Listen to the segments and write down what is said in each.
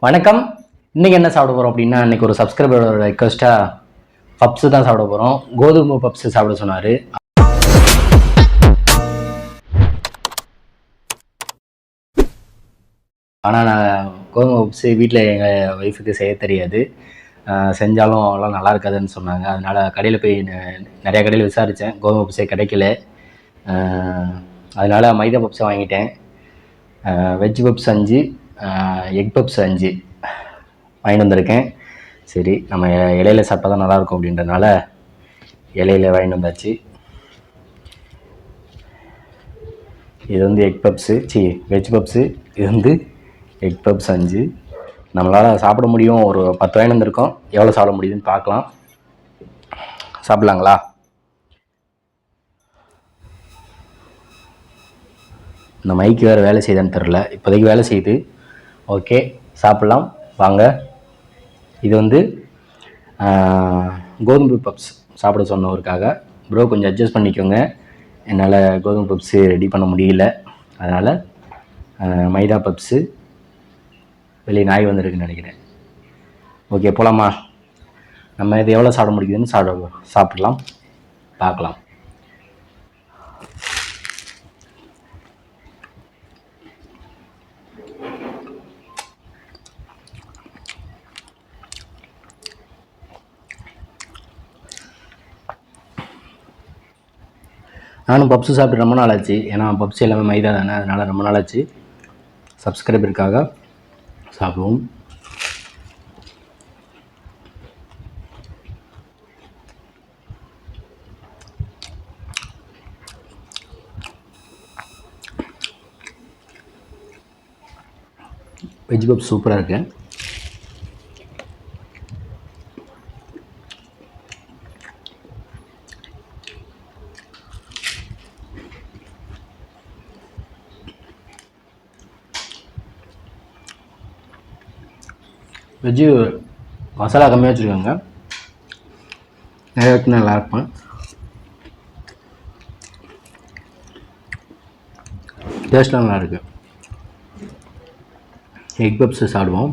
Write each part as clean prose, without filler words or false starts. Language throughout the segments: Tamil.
வணக்கம். இன்னைக்கு என்ன சாப்பிட போறோம் அப்படின்னா, இன்னைக்கு ஒரு சப்ஸ்கிரைபரோட ரெக்வஸ்டா பப்ஸ் தான் சாப்பிட போறோம். கோதுமை பப்ஸ் சாப்பிட சொன்னாரு. ஆனால் நான் கோதுமை பப்ஸ் வீட்டில் எங்கள் ஒய்ஃபுக்கு செய்ய தெரியாது. செஞ்சாலும் அவ்வளோ நல்லா இருக்காதுன்னு சொன்னாங்க. அதனால கடையில் போய் நிறைய கடையில் விசாரித்தேன், கோதுமை பப்ஸே கிடைக்கல. அதனால மைதா பப்ஸை வாங்கிட்டேன். வெஜ் பப்ஸ் 5, எக் பப்ஸ் 5 வாங்கிட்டு வந்திருக்கேன். சரி, நம்ம இலையில சாப்பிட்டா தான் நல்லாயிருக்கும் அப்படின்றனால இலையில வாங்கிட்டு வந்தாச்சு. இது வந்து எக் பப்ஸு, வெஜ் பப்ஸு. இது வந்து எக் பப்ஸ் 5. நம்மளால் சாப்பிட முடியும். ஒரு 10 வாங்கிட்டு வந்திருக்கோம். எவ்வளோ சாப்பிட முடியுதுன்னு பார்க்கலாம். சாப்பிட்லாங்களா? இந்த மைக்கு வேறு வேலை செய்யுதான்னு தெரில. இப்போதைக்கு வேலை செய்யுது. ஓகே, சாப்பிட்லாம் வாங்க. இது வந்து கோதுமை பப்ஸ் சாப்பிட சொன்னவருக்காக. ப்ரோ கொஞ்சம் அட்ஜஸ்ட் பண்ணிக்கோங்க, என்னால் கோதுமை பப்ஸு ரெடி பண்ண முடியல. அதனால் மைதா பப்ஸு. வெளியே நாய் வந்துருக்குன்னு நினைக்கிறேன். ஓகே, போகலாமா? நம்ம இது எவ்வளோ சாப்பிட முடியுதுன்னு சாப்பிடலாம், பார்க்கலாம். நானும் பப்ஸு சாப்பிட்டு ரொம்ப நாள் ஆச்சு. ஏன்னா பப்ஸ் எல்லாமே மைதா தானே, அதனால் ரொம்ப நாள் ஆச்சு. சப்ஸ்கிரைபருக்காக சாப்பிடுவோம். வெஜ் பப்ஸ் சூப்பராக இருக்கு. வெஜ்ஜு மசாலா கம்மியாக வச்சுருக்காங்க, நிறைய வச்சு நல்லா இருக்கும். டேஸ்ட்லாம் நல்லா இருக்குது. எக் பப்ஸு சாப்பிடுவோம்.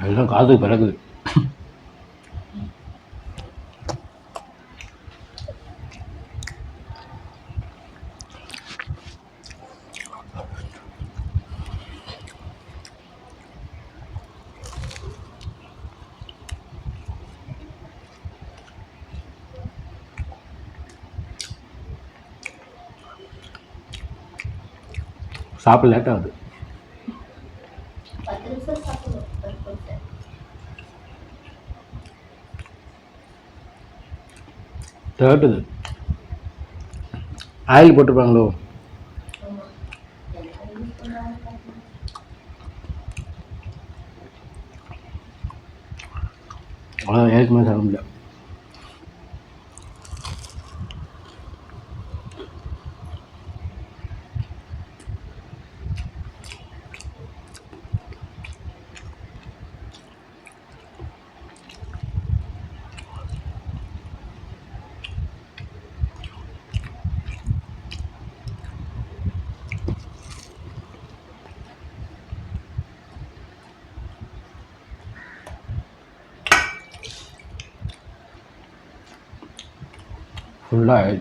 அதெல்லாம் காதுக்கு பிறகுது. சாப்பிட லேட் ஆகுது. தேட்டுது. ஆயில் போட்டிருப்பாங்களோ? அவ்வளோ ஏற்கனவே சாப்பிட முடியல. ஃபுல்லாக ஆயில்.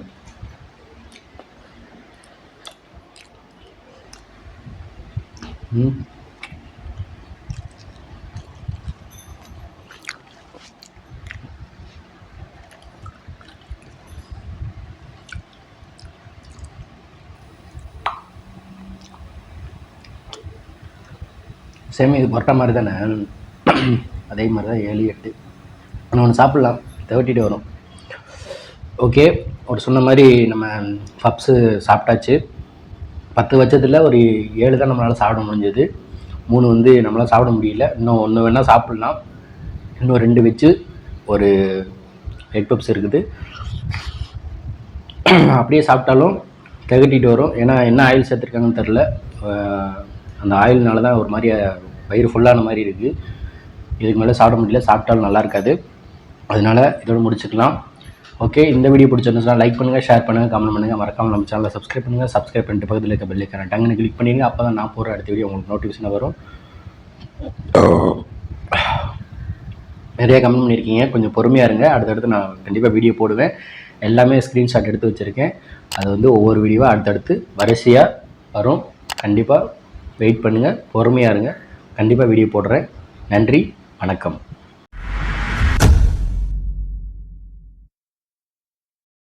சேம் இது பரோட்டா மாதிரி தானே, அதே மாதிரி தான் 7, 8 ஒன்று சாப்பிட்லாம், 30 வரும். ஓகே, ஒரு சொன்ன மாதிரி நம்ம பப்ஸு சாப்பிட்டாச்சு. 10 பட்சத்தில் ஒரு 7 தான் நம்மளால் சாப்பிட முடிஞ்சது. 3 வந்து நம்மளால் சாப்பிட முடியல. இன்னும் 1 வேணால் சாப்பிட்லாம். இன்னும் 2 வச்சு ஒரு எக் பப்ஸ் இருக்குது. அப்படியே சாப்பிட்டாலும் திகட்டிட்டு வரும். ஏன்னா என்ன ஆயில் சேர்த்துருக்காங்கன்னு தெரில. அந்த ஆயில்னால தான் ஒரு மாதிரி வயிறு ஃபுல்லான மாதிரி இருக்குது. இதுக்கு மேலே சாப்பிட முடியல. சாப்பிட்டாலும் நல்லா இருக்காது. அதனால் இதோட முடிச்சுக்கலாம். ஓகே, இந்த வீடியோ பிடிச்சிருந்துச்சுன்னா லைக் பண்ணுங்கள், ஷேர் பண்ணுங்கள், கமெண்ட் பண்ணுங்கள். மறக்காமல் நம்ம சேனலை சப்ஸ்கிரைப் பண்ணுங்கள். சப்ஸ்கிரைப் பண்ணிட்டு பக்கத்தில் இருக்க பெல் ஐக்கானை டங்குன்னு கிளிக் பண்ணிடுங்க. அப்போ தான் நான் போகிற அடுத்த வீடியோ உங்களுக்கு நோட்டிஃபிகேஷன் வரும். நிறையா கமெண்ட் பண்ணியிருக்கீங்க, கொஞ்சம் பொறுமையாக இருங்க. அடுத்தடுத்து நான் கண்டிப்பாக வீடியோ போடுவேன். எல்லாமே ஸ்க்ரீன்ஷாட் எடுத்து வச்சுருக்கேன். அது வந்து ஒவ்வொரு வீடியோவாக அடுத்தடுத்து வரிசையாக வரும். கண்டிப்பாக வெயிட் பண்ணுங்கள், பொறுமையாக இருங்க. கண்டிப்பாக வீடியோ போடுறேன். நன்றி, வணக்கம்.